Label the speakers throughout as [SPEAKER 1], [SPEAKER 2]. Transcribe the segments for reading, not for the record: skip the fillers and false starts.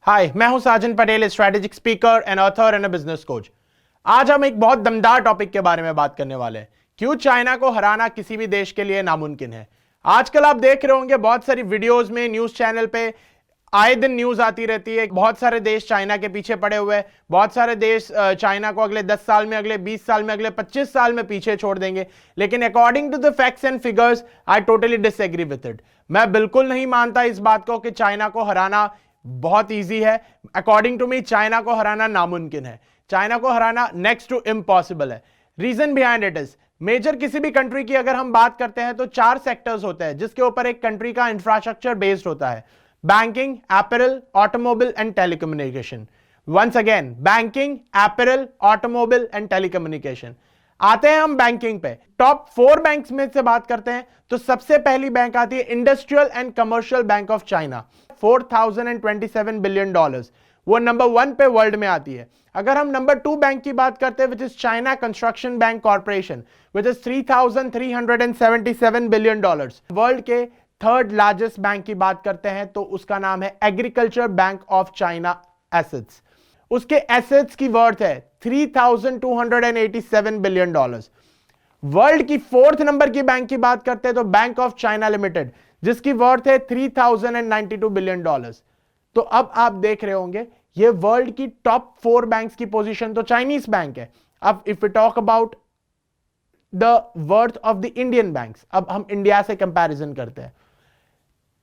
[SPEAKER 1] हाय, मैं हूं Sajan Patel, strategic speaker and author and business coach. आज हम एक बहुत दमदार टॉपिक के बारे में बात करने वाले हैं, क्यों चाइना को हराना किसी भी देश के लिए नामुमकिन है। आजकल आप देख रहे होंगे बहुत सारी वीडियोस में, न्यूज चैनल पे आए दिन न्यूज आती रहती है। बहुत सारे देश चाइना के पीछे पड़े हुए हैं। बहुत सारे देश चाइना को अगले 10 साल में, अगले 20 साल में, अगले 25 साल में पीछे छोड़ देंगे। लेकिन according to the facts and figures I totally disagree with it. मैं बिल्कुल नहीं मानता इस बात को कि चाइना को हराना बहुत इजी है। अकॉर्डिंग टू मी चाइना को हराना नामुमकिन है। चाइना को हराना नेक्स्ट टू इम्पॉसिबल है। Reason behind it is, major किसी भी कंट्री की अगर हम बात करते हैं तो 4 सेक्टर्स होते हैं जिसके ऊपर एक कंट्री का इंफ्रास्ट्रक्चर बेस्ड होता है: banking, apparel, automobile and telecommunication. Once again, banking, apparel, automobile and telecommunication. आते हैं हम बैंकिंग पे। टॉप 4 बैंक्स में से बात करते हैं तो सबसे पहली बैंक आती है industrial and commercial bank of China, $4027 billion. वो नंबर 1 पे वर्ल्ड में आती है। अगर हम नंबर 2 बैंक की बात करते हैं, which is China construction bank corporation, which is $3377 billion. World के 3rd लार्जेस्ट बैंक की बात करते हैं तो उसका नाम है agriculture bank of China assets. उसके एसेट्स की वर्थ है $3287 बिलियन। वर्ल्ड की 4th नंबर की बैंक की बात करते हैं तो बैंक ऑफ चाइना लिमिटेड, जिसकी वर्थ है $3092 बिलियन। तो अब आप देख रहे होंगे ये वर्ल्ड की टॉप 4 बैंक्स की पोजीशन तो चाइनीज बैंक है। अब if we talk about the worth of the Indian banks, अब हम इंडिया से कंपैरिजन करते हैं।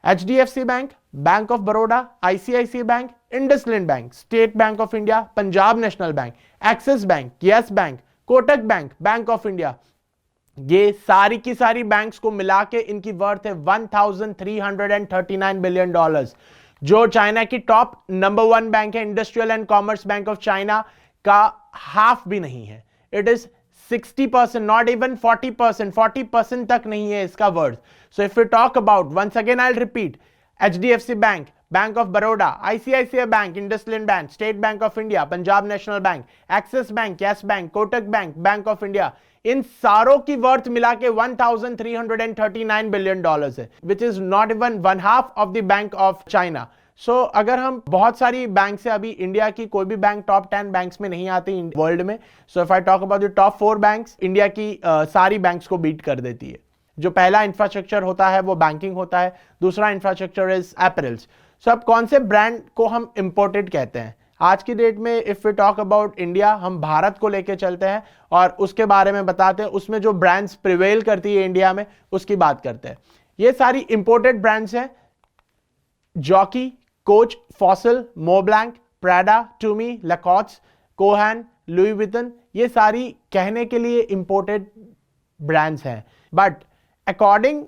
[SPEAKER 1] HDFC Bank, Bank of Baroda, ICICI Bank, IndusInd Bank, State Bank of India, Punjab National Bank, Axis Bank, Yes Bank, Kotak Bank, Bank of India, ये सारी की सारी banks को मिला के इनकी वर्थ है $1339 बिलियन। जो चाइना की टॉप नंबर 1 बैंक है industrial and commerce bank of China का हाफ भी नहीं है। इट इज 60%, नॉट इवन 40%, 40% तक नहीं है इसका worth. So if you talk about, once again I will repeat, HDFC Bank, Bank of Baroda, ICICI Bank, IndusInd Bank, State Bank of India, Punjab National Bank, Axis Bank, Yes Bank, Kotak Bank, Bank of India, इन सारों की worth मिला के $1339 billion है, which is not even 1/2 of the Bank of China. So अगर हम बहुत सारी बैंक से, अभी इंडिया की कोई भी बैंक टॉप 10 बैंक्स में नहीं आती वर्ल्ड में। So if I talk about the top 4 banks, India की सारी बैंक्स को बीट कर देती है। जो पहला इंफ्रास्ट्रक्चर होता है वो बैंकिंग होता है, दूसरा इंफ्रास्ट्रक्चर इज अपैरल्स। सो अब कौन से ब्रांड को हम इंपोर्टेड कहते हैं आज की डेट में? If we talk about India, हम भारत को लेके चलते हैं और उसके बारे में बताते हैं, उसमें जो ब्रांड्स प्रिवेल करती है इंडिया में उसकी बात करते हैं। ये सारी इंपोर्टेड ब्रांड्स हैं: Jockey, Coach, Fossil, Montblanc, Prada, Tumi, लैकॉर्ट्स, कोहैन, लुई विटन। ये सारी कहने के लिए इंपोर्टेड ब्रांड्स हैं, but according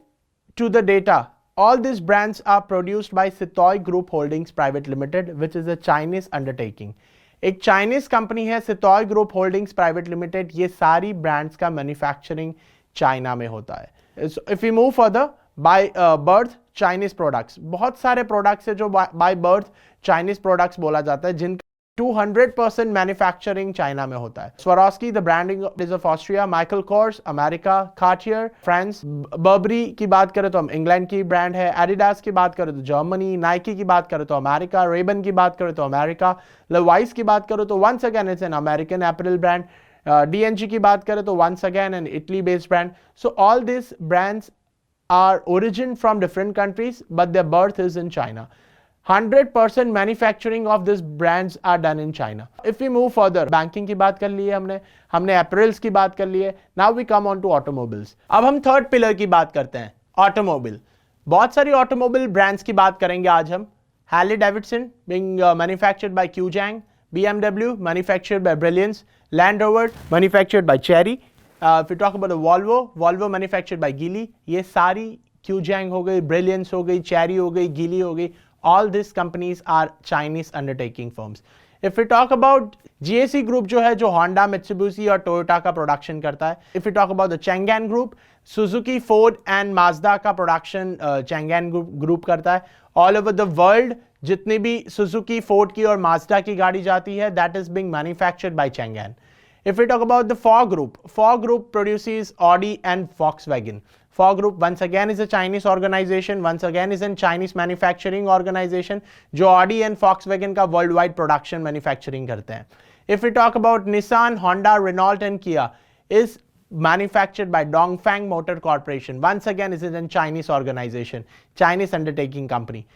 [SPEAKER 1] to the data, all these brands are produced by Sitoy Group Holdings Private Limited, which is a Chinese undertaking. एक Chinese company है सितॉय ग्रुप होल्डिंग्स प्राइवेट लिमिटेड। ये सारी ब्रांड्स का मैन्युफैक्चरिंग चाइना में होता है। If you move further, by birth Chinese products, बहुत सारे प्रोडक्ट्स है जो बाय बर्थ चाइनीज प्रोडक्ट्स बोला जाता है, जिनका 200% मैन्युफैक्चरिंग चाइना में होता है। Swarovski, the branding is of Austria, Michael Kors America, Cartier France, Barbari की बात करें तो हम इंग्लैंड की ब्रांड है, एडिडास की बात करें तो जर्मनी, नाइकी की बात करें तो अमेरिका, रेबन की बात करें तो अमेरिका, लेवाइस की बात करें तो once again it's an American apparel brand, DNG की बात करें तो once again an Italy based brand. So all this brands are origin from different countries, but their birth is in China. 100% manufacturing of these brands are done in China. If we move further, banking की बात कर ली है हमने apparels की बात कर ली है। Now we come on to automobiles. अब हम थर्ड पिलर की बात करते हैं, ऑटोमोबाइल। बहुत सारी ऑटोमोबाइल ब्रांड्स की बात करेंगे आज हम। Harley Davidson being manufactured by Qjiang, BMW manufactured by Brilliance, Land Rover manufactured by Chery. If you talk about the Volvo manufactured by Geely. ये सारी Qjiang हो गई, Brilliance हो गई, Chery हो गई, Geely हो गई, all these companies are Chinese undertaking firms. If we talk about GAC group जो है, जो Honda, Mitsubishi और Toyota का प्रोडक्शन करता है. If we talk about the Changan group, Suzuki, Ford and Mazda का प्रोडक्शन Changan group करता है. All over the world जितनी भी Suzuki, Ford की और Mazda की गाड़ी जाती है, that is being manufactured by Changan. If we talk about the Ford group produces Audi and Volkswagen. Fog group once again is a Chinese organization, once again is a Chinese manufacturing organization जो Audi and Volkswagen का worldwide production manufacturing करते हैं. If we talk about Nissan, Honda, Renault and Kia is manufactured by Dongfeng Motor Corporation. Once again, this is a Chinese organization, Chinese undertaking company.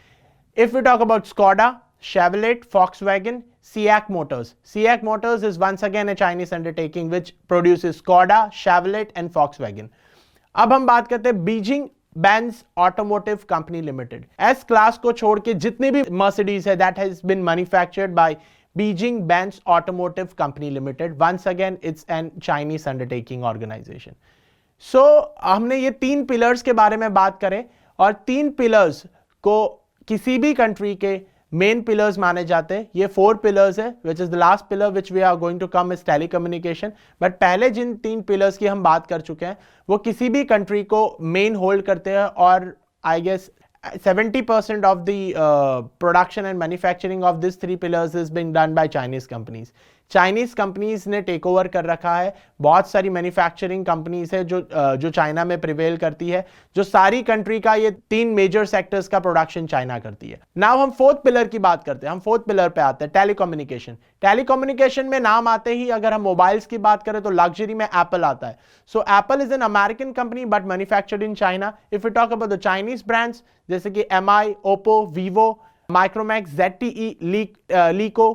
[SPEAKER 1] If we talk about Skoda, Chevrolet, Volkswagen, SEAT Motors. SEAT Motors is once again a Chinese undertaking which produces Skoda, Chevrolet and Volkswagen. अब हम बात करते हैं Beijing Benz Automotive Company Limited. S class को छोड़ के जितने भी मर्सिडीज है that has been manufactured by Beijing Benz Automotive Company Limited. Once again it's an Chinese undertaking organisation. So हमने ये 3 पिलर्स के बारे में बात करें और 3 पिलर्स को किसी भी कंट्री के मेन पिलर्स माने जाते हैं. ये 4 पिलर्स है which is the last pillar which we are going to come is telecommunication. But पहले जिन 3 पिलर्स की हम बात कर चुके हैं वो किसी भी कंट्री को मेन होल्ड करते हैं और I guess 70% of the production and manufacturing of these 3 pillars is being done by Chinese companies. Chinese companies ने टेक ओवर कर रखा है. बहुत सारी मैन्युफैक्चरिंग कंपनीज है जो चाइना में प्रिवेल करती है, जो सारी कंट्री का ये 3 मेजर सेक्टर्स का प्रोडक्शन चाइना करती है. नाउ हम 4th पिलर की बात करते हैं. हम 4th पिलर पे आते हैं, टेलीकम्युनिकेशन. टेलीकम्युनिकेशन में नाम आते ही अगर हम मोबाइल्स की बात करें तो लग्जरी में एप्पल आता है. So Apple is an American company but manufactured in China. If you talk about the Chinese brands जैसे कि MI, Oppo, Vivo, Micromax, ZTE, LeEco,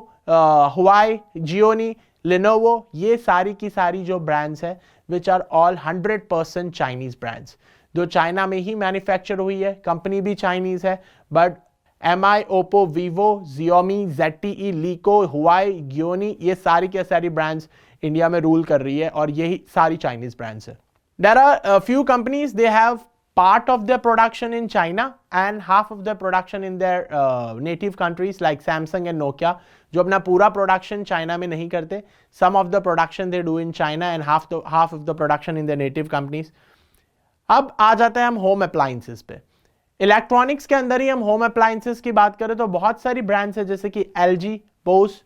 [SPEAKER 1] Huawei, Gionee, Lenovo, ये सारी की सारी जो ब्रांड्स है which are all 100% Chinese brands जो China में ही मैन्युफैक्चर हुई है. कंपनी भी चाइनीज है but MI, Oppo, Vivo, Xiaomi, ZTE, LeEco, Huawei, Gionee, ये सारी के सारी ब्रांड्स इंडिया में रूल कर रही है और यही सारी चाइनीज ब्रांड्स है. There are few companies they have part of their production in China and half of their production in their native countries like Samsung and Nokia जो अपना पूरा प्रोडक्शन चाइना में नहीं करते. Some of the production they do in China and half of the production in their native companies. अब आ जाते हैं हम होम अप्लायंसेस पे. इलेक्ट्रॉनिक्स के अंदर ही हम होम अप्लायंसेस की बात करें तो बहुत सारी ब्रांड्स है जैसे कि LG, Bose,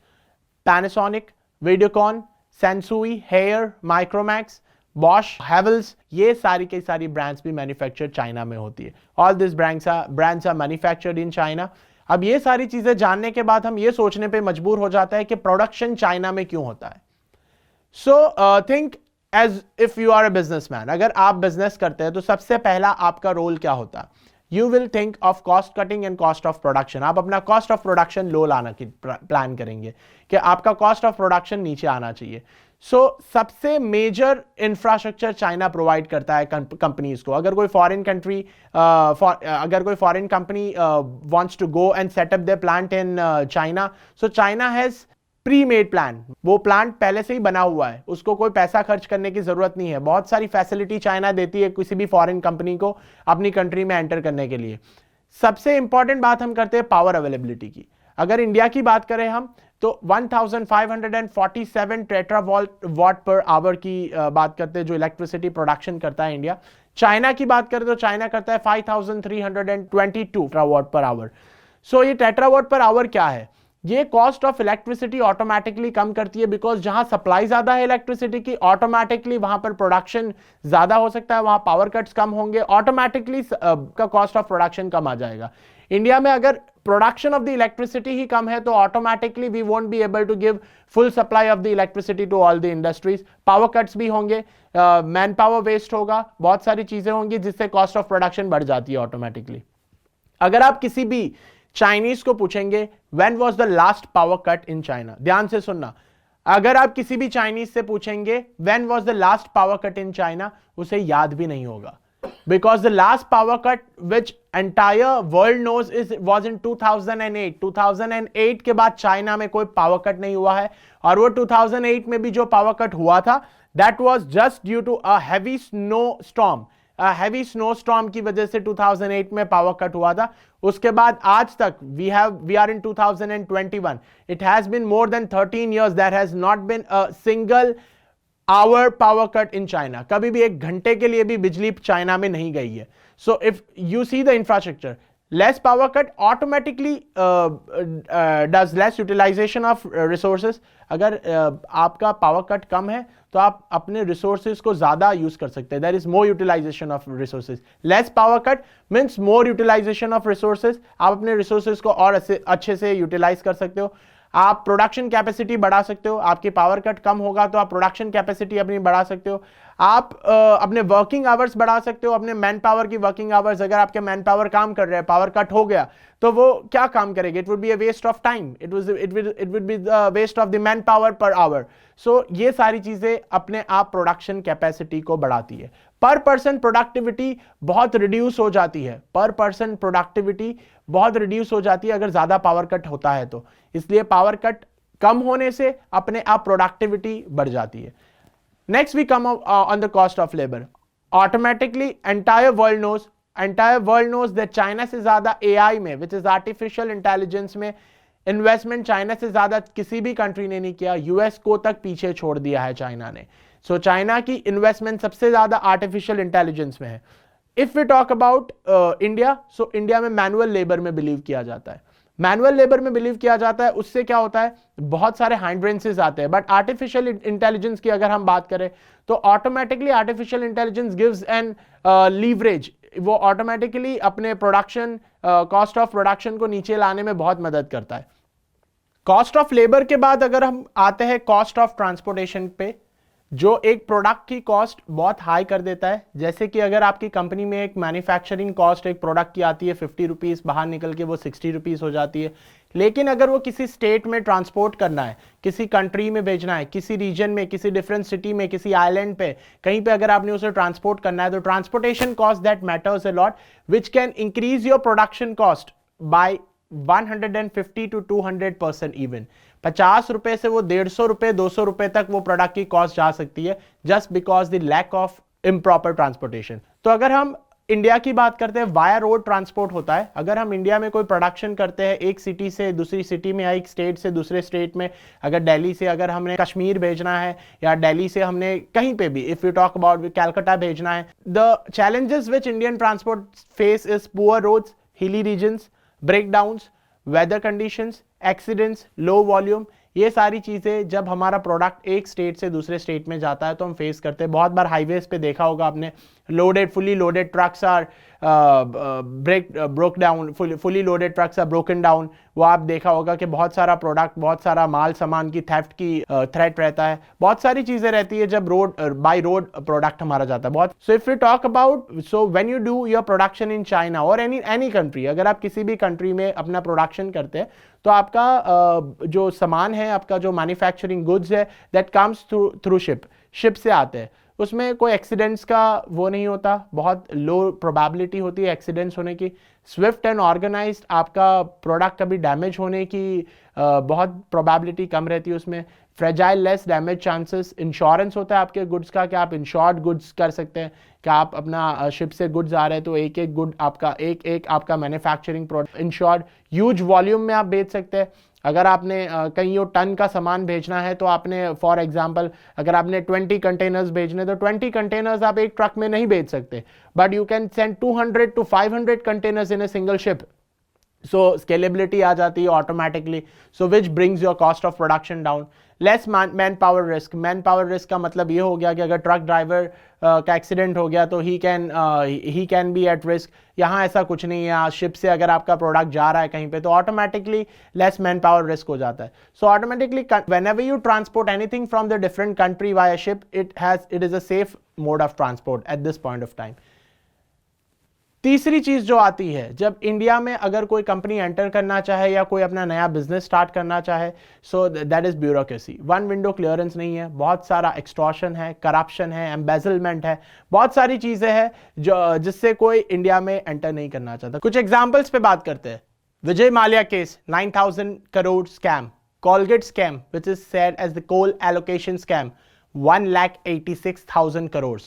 [SPEAKER 1] Panasonic, Videocon, Sansui, Haier, Micromax, Bosch, Havells, ये सारी के सारी ब्रांड्स भी मैन्युफैक्चर्ड चाइना में होती है. All this brands are manufactured in China. अब ये सारी चीजें जानने के बाद हम ये सोचने पे मजबूर हो जाता है कि प्रोडक्शन चाइना में क्यों होता है. So think as if you are a businessman. अगर आप बिजनेस करते हैं तो सबसे पहला आपका रोल क्या होता है? You will think of cost cutting and cost of production. आप अपना कॉस्ट ऑफ प्रोडक्शन लो लाना की प्लान करेंगे कि आपका कॉस्ट ऑफ प्रोडक्शन नीचे आना चाहिए. सबसे मेजर इंफ्रास्ट्रक्चर चाइना प्रोवाइड करता है कंपनीज को. अगर कोई फॉरेन कंट्री अगर कोई foreign company wants to go and set up there plant in China, so China has pre made plan. वो प्लांट पहले से ही बना हुआ है, उसको कोई पैसा खर्च करने की जरूरत नहीं है. बहुत सारी फैसिलिटी चाइना देती है किसी भी फॉरेन कंपनी को अपनी कंट्री में एंटर करने के लिए. सबसे इंपॉर्टेंट बात हम करते हैं पावर अवेलेबिलिटी की. अगर इंडिया की बात करें हम तो 1547 टेट्रावाट पर आवर की बात करते हैं जो इलेक्ट्रिसिटी प्रोडक्शन करता है इंडिया. चाइना की बात करें तो चाइना करता है 5322 टेट्रावाट पर आवर. सो ये टेट्रावाट पर आवर क्या है? ये कॉस्ट ऑफ इलेक्ट्रिसिटी ऑटोमेटिकली कम करती है बिकॉज जहां सप्लाई ज्यादा है इलेक्ट्रिसिटी की ऑटोमेटिकली वहां पर प्रोडक्शन ज्यादा हो सकता है, वहां पावर कट्स कम होंगे, ऑटोमेटिकली का कॉस्ट ऑफ प्रोडक्शन कम आ जाएगा. इंडिया में अगर प्रोडक्शन ऑफ द इलेक्ट्रिसिटी ही कम है तो automatically we won't be able to give full supply of the electricity to all the industries. Power cuts भी होंगे, मैन पावर वेस्ट होगा, बहुत सारी चीजें होंगी जिससे कॉस्ट ऑफ प्रोडक्शन बढ़ जाती है ऑटोमेटिकली. अगर आप किसी भी चाइनीज को पूछेंगे when was the last power cut in China, ध्यान से सुनना, अगर आप किसी भी चाइनीज से पूछेंगे when was the last power cut in China, उसे याद भी नहीं होगा. Because the last power cut which entire world knows was in 2008. 2008 के बाद चाइना में कोई पावर कट नहीं हुआ है और वो 2008 में भी जो पावर कट हुआ था that was just due to a heavy snowstorm. Heavy snowstorm की वजह से 2008 में पावर कट हुआ था. उसके बाद आज तक we are in 2021. It has been more than 13 years there has not been a single hour power cut in China. कभी भी 1 घंटे के लिए भी बिजली चाइना में नहीं गई है. So if you see the infrastructure, less power cut automatically does less utilization of resources. अगर आपका पावर कट कम है तो आप अपने रिसोर्सेज को ज्यादा यूज कर सकते हैं, there is more utilization of resources. Less power cut means more utilization of resources, आप अपने रिसोर्सेज को और अच्छे से यूटिलाइज कर सकते हो, आप प्रोडक्शन कैपेसिटी बढ़ा सकते हो। आपकी पावर कट कम होगा तो आप प्रोडक्शन कैपेसिटी अपनी बढ़ा सकते हो, आप अपने वर्किंग आवर्स बढ़ा सकते हो, अपने मैन पावर की वर्किंग आवर्स। अगर आपके मैन पावर काम कर रहे हैं, पावर कट हो गया तो वो क्या काम करेंगे, it would be a waste of time, it would be the waste of the man power per hour. So ये सारी चीजें अपने आप प्रोडक्शन कैपेसिटी को बढ़ाती है। पर पर्सन प्रोडक्टिविटी बहुत रिड्यूस हो जाती है, पर पर्सन प्रोडक्टिविटी बहुत रिड्यूस हो जाती है अगर ज्यादा पावर कट होता है तो। इसलिए पावर कट कम होने से अपने आप प्रोडक्टिविटी बढ़ जाती है। Next we come on the cost of labour. Automatically entire world knows that China से ज्यादा एआई में, विच इज आर्टिफिशियल इंटेलिजेंस में, इन्वेस्टमेंट चाइना से ज्यादा किसी भी कंट्री ने नहीं किया। यूएस को तक पीछे छोड़ दिया है चाइना ने। सो चाइना की इन्वेस्टमेंट सबसे ज्यादा आर्टिफिशियल इंटेलिजेंस में है। If we talk about India, so India में मैनुअल लेबर में बिलीव किया जाता है, मैनुअल लेबर में बिलीव किया जाता है। उससे क्या होता है, बहुत सारे हाइंड्रेंसेस आते हैं। बट आर्टिफिशियल इंटेलिजेंस की अगर हम बात करें तो automatically artificial intelligence gives an leverage, वो ऑटोमेटिकली अपने प्रोडक्शन कॉस्ट ऑफ प्रोडक्शन को नीचे लाने में बहुत मदद करता है। कॉस्ट ऑफ लेबर के बाद अगर हम आते हैं कॉस्ट ऑफ ट्रांसपोर्टेशन पे, जो एक प्रोडक्ट की कॉस्ट बहुत हाई कर देता है। जैसे कि अगर आपकी कंपनी में एक मैन्युफैक्चरिंग कॉस्ट एक प्रोडक्ट की आती है 50 रुपीज, बाहर निकल के वो 60 रुपीज हो जाती है। लेकिन अगर वो किसी स्टेट में ट्रांसपोर्ट करना है, किसी कंट्री में भेजना है, किसी रीजन में, किसी डिफरेंट सिटी में, किसी आइलैंड पे, कहीं पे अगर आपने उसे ट्रांसपोर्ट करना है, तो transportation cost that matters a lot, which can increase your production cost by 150 to 200% even. 50 रुपए से वो 150 रुपए 200 रुपए तक वो प्रोडक्ट की कॉस्ट जा सकती है, just because the lack of improper transportation. तो अगर हम इंडिया की बात करते हैं, वाया रोड ट्रांसपोर्ट होता है। अगर हम इंडिया में कोई प्रोडक्शन करते हैं एक सिटी से दूसरी सिटी में, या एक स्टेट से दूसरे स्टेट में, अगर दिल्ली से अगर हमने कश्मीर भेजना है, या दिल्ली से हमने कहीं पे भी, if you talk about Calcutta भेजना है, the challenges which Indian transport face is poor roads, hilly regions, breakdowns, weather conditions, accidents, low volume. ये सारी चीजें जब हमारा प्रोडक्ट एक स्टेट से दूसरे स्टेट में जाता है तो हम फेस करते हैं। बहुत बार हाईवेज पे देखा होगा आपने, fully loaded trucks are broke down, fully loaded trucks are broken down. वो आप देखा होगा कि बहुत सारा प्रोडक्ट, बहुत सारा माल सामान की थेफ्ट की थ्रेट रहता है, बहुत सारी चीजें रहती है जब बाय रोड प्रोडक्ट हमारा जाता है बहुत। सो if you talk about, so when you do your production in China और एनी कंट्री, अगर आप किसी भी कंट्री में अपना प्रोडक्शन करते हैं तो आपका जो सामान है, आपका जो मैन्युफैक्चरिंग गुड्स है, दैट कम्स थ्रू शिप से आते हैं। उसमें कोई एक्सीडेंट्स का वो नहीं होता, बहुत लो प्रोबेबिलिटी होती है एक्सीडेंट्स होने की। स्विफ्ट एंड ऑर्गेनाइज्ड, आपका प्रोडक्ट कभी डैमेज होने की बहुत प्रोबेबिलिटी कम रहती है उसमें। Fragile, less damage chances. Insurance होता है आपके गुड्स का, कि आप इंश्योर्ड गुड्स कर सकते हैं, कि आप अपना शिप से गुड्स आ रहे हैं तो एक एक गुड आपका, एक आपका manufacturing product insured. Huge volume में आप बेच सकते हैं। अगर आपने कहीं टन का सामान भेजना है तो आपने, फॉर एग्जांपल, अगर आपने 20 कंटेनर्स भेजने, तो 20 कंटेनर्स आप एक ट्रक में नहीं भेज सकते, but you can send 200 to 500 containers in a single ship. So scalability आ जाती है automatically, so which brings your cost of production down. Less man power risk. Man power risk का मतलब ये हो गया कि अगर ट्रक ड्राइवर का एक्सीडेंट हो गया तो he can be at risk. यहाँ ऐसा कुछ नहीं है, शिप से अगर आपका प्रोडक्ट जा रहा है कहीं पे तो automatically less man power risk हो जाता है। So automatically whenever you transport anything from the different country via ship, it is a safe mode of transport at this point of time. तीसरी चीज जो आती है, जब इंडिया में अगर कोई कंपनी एंटर करना चाहे या कोई अपना नया बिजनेस स्टार्ट करना चाहे, so that is bureaucracy. One window clearance नहीं है, बहुत सारा एक्सटॉर्शन है, करप्शन है, एम्बेजलमेंट है, बहुत सारी चीजें हैं जो जिससे कोई इंडिया में एंटर नहीं करना चाहता। कुछ एग्जाम्पल्स पे बात करते हैं। Vijay Mallya case, 9,000 crore scam. Colgate scam, which is said as the coal allocation scam, 1,86,000 crore,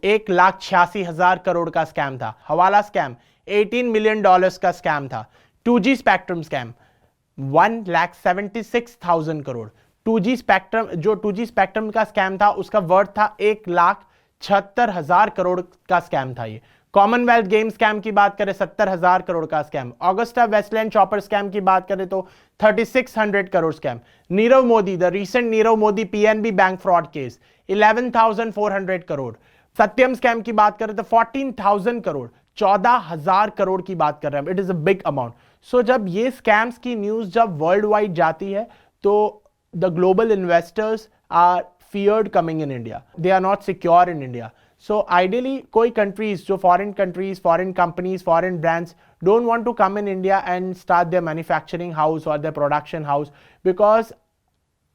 [SPEAKER 1] 1,86,000 crore का स्कैम था। हवाला स्कैम, $18 मिलियन का स्कैम था। 2G spectrum scam, 1,76,000 crore. 2G spectrum का स्कैम था, उसका वर्थ था 1,76,000 करोड़ का स्कैम था ये। कॉमनवेल्थ गेम स्कैम की बात करें 70,000 करोड़ का scam. Augusta Westland chopper scam की बात करें तो 3600 crore scam. Nirav Modi, the recent Nirav Modi PNB bank fraud case 11,400 crore. Satyam scam की बात करें तो 14,000 करोड़, 14,000 करोड़ की बात कर रहे हैं। It is a big amount. So जब ये स्कैम्स की न्यूज जब वर्ल्ड वाइड जाती है तो the global investors are feared coming in India. They are not secure in India. So ideally कोई countries जो foreign countries, foreign companies, foreign brands don't want to come in India and start their manufacturing house or their production house because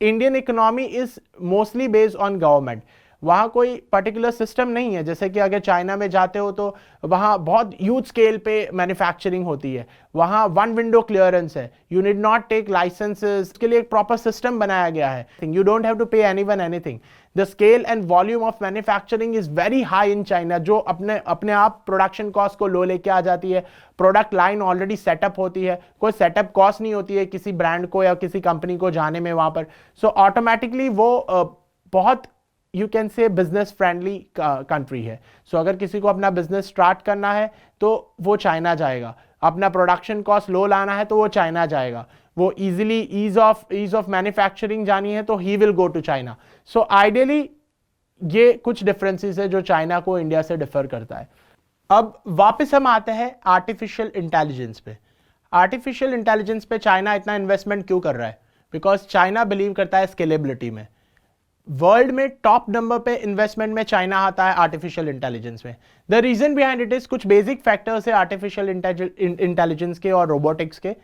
[SPEAKER 1] Indian economy is mostly based on government. वहाँ कोई particular system नहीं है। जैसे कि अगर China में जाते हो तो वहाँ बहुत ह्यूज स्केल पे मैन्युफैक्चरिंग होती है, वहाँ वन विंडो क्लियरेंस है, you need not take licences, के लिए एक प्रॉपर सिस्टम बनाया गया है। You don't have to pay anyone anything. The scale and volume of manufacturing is very high in China, जो अपने आप प्रोडक्शन कॉस्ट को लो लेके आ जाती है। प्रोडक्ट लाइन ऑलरेडी सेटअप होती है, कोई सेटअप कॉस्ट नहीं होती है किसी ब्रांड को या किसी कंपनी को जाने में वहां पर। सो ऑटोमेटिकली वो बहुत you can say business friendly country है। सो अगर किसी को अपना बिजनेस स्टार्ट करना है तो वो चाइना जाएगा, अपना प्रोडक्शन कॉस्ट लो लाना है तो वो चाइना जाएगा, वो इजीली ईज ऑफ मैन्युफैक्चरिंग जानी है तो he will go to China. So ideally ये कुछ डिफरेंसेस है जो चाइना को इंडिया से डिफर करता है। अब वापस हम आते हैं आर्टिफिशियल इंटेलिजेंस पे। आर्टिफिशियल इंटेलिजेंस पे चाइना इतना इन्वेस्टमेंट क्यों कर रहा है? बिकॉज चाइना बिलीव करता है स्केलेबिलिटी में। वर्ल्ड में टॉप नंबर पे इन्वेस्टमेंट में चाइना आता है आर्टिफिशियल इंटेलिजेंस में। The reason behind it is कुछ बेसिक फैक्टर्स है आर्टिफिशियल इंटेलिजेंस के और रोबोटिक्स के।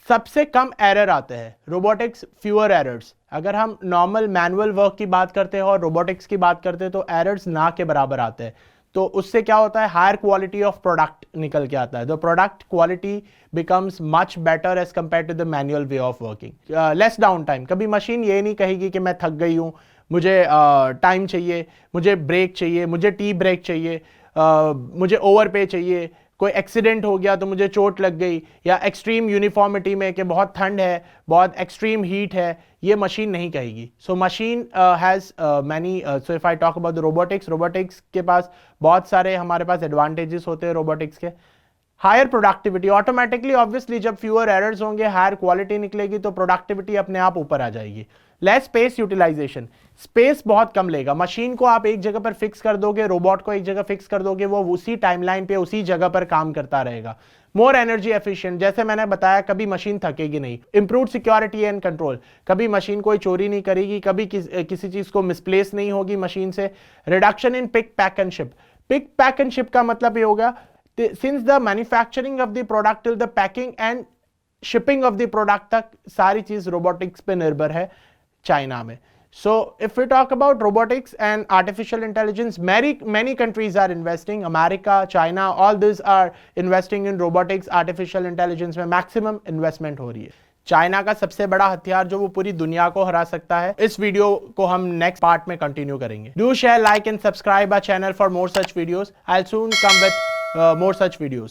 [SPEAKER 1] सबसे कम एरर आते हैं रोबोटिक्स, फ्यूअर एरर्स। अगर हम नॉर्मल मैनुअल वर्क की बात करते हैं और रोबोटिक्स की बात करते हैं तो एरर्स ना के बराबर आते हैं। तो उससे क्या होता है, हायर क्वालिटी ऑफ प्रोडक्ट निकल के आता है। The product quality becomes much better as compare to the manual way of working. Less down time. कभी मशीन ये नहीं कहेगी कि मैं थक गई हूँ, मुझे टाइम चाहिए, मुझे ब्रेक चाहिए, मुझे टी ब्रेक चाहिए, मुझे ओवर पे चाहिए, कोई एक्सीडेंट हो गया तो मुझे चोट लग गई, या एक्सट्रीम यूनिफॉर्मिटी में कि बहुत ठंड है, बहुत एक्सट्रीम हीट है, ये मशीन नहीं कहेगी। So machine has many, so if I talk about the robotics के पास बहुत सारे हमारे पास एडवांटेजेस होते हैं रोबोटिक्स के। हायर प्रोडक्टिविटी, ऑटोमेटिकली ऑब्वियसली जब फ्यूअर एरर्स होंगे, हायर क्वालिटी निकलेगी तो प्रोडक्टिविटी अपने आप ऊपर आ जाएगी। लेस स्पेस यूटिलाइजेशन, स्पेस बहुत कम लेगा। मशीन को आप एक जगह पर फिक्स कर दोगे, रोबोट को एक जगह फिक्स कर दोगे, वो उसी टाइमलाइन पे उसी जगह पर काम करता रहेगा। मोर एनर्जी एफिशिएंट, जैसे मैंने बताया कभी मशीन थकेगी नहीं। इंप्रूव सिक्योरिटी एंड कंट्रोल, कभी मशीन कोई चोरी नहीं करेगी, कभी किसी चीज को मिसप्लेस नहीं होगी मशीन से। Reduction in pick pack and ship, pick pack and ship का मतलब ये होगा since the manufacturing of the product till the packing and shipping of the product तक सारी चीज रोबोटिक्स पे निर्भर है चाइना में। So if we talk about robotics and artificial intelligence, many countries are investing. America, China, all these are investing in robotics, artificial intelligence में maximum investment हो रही है। चाइना का सबसे बड़ा हथियार जो वो पूरी दुनिया को हरा सकता है। इस वीडियो को हम नेक्स्ट पार्ट में कंटिन्यू करेंगे। Do share, like and subscribe our channel for more such videos. I'll soon come with more such videos.